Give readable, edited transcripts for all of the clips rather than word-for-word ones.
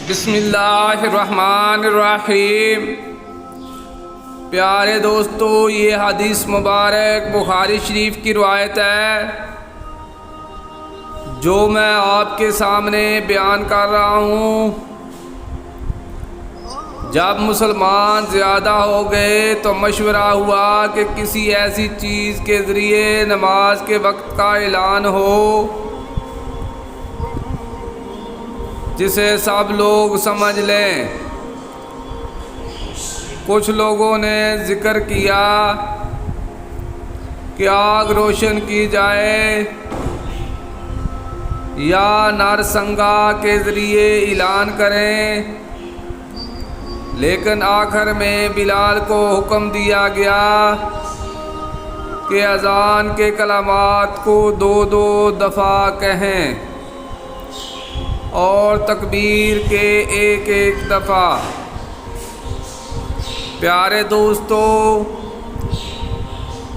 بسم اللہ الرحمن الرحیم۔ پیارے دوستو، یہ حدیث مبارک بخاری شریف کی روایت ہے جو میں آپ کے سامنے بیان کر رہا ہوں۔ جب مسلمان زیادہ ہو گئے تو مشورہ ہوا کہ کسی ایسی چیز کے ذریعے نماز کے وقت کا اعلان ہو جسے سب لوگ سمجھ لیں۔ کچھ لوگوں نے ذکر کیا کہ آگ روشن کی جائے یا نارسنگا کے ذریعے اعلان کریں، لیکن آخر میں بلال کو حکم دیا گیا کہ اذان کے کلمات کو دو دفعہ کہیں اور تکبیر کے ایک دفعہ۔ پیارے دوستو،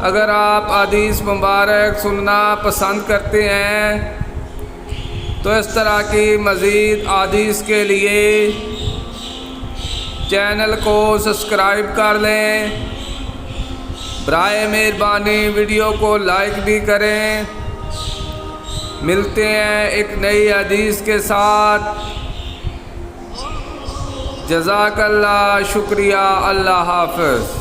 اگر آپ حدیث مبارک سننا پسند کرتے ہیں تو اس طرح کی مزید حدیث کے لیے چینل کو سبسکرائب کر لیں۔ برائے مہربانی ویڈیو کو لائک بھی کریں۔ ملتے ہیں ایک نئی حدیث کے ساتھ۔ جزاک اللہ، شکریہ، اللہ حافظ۔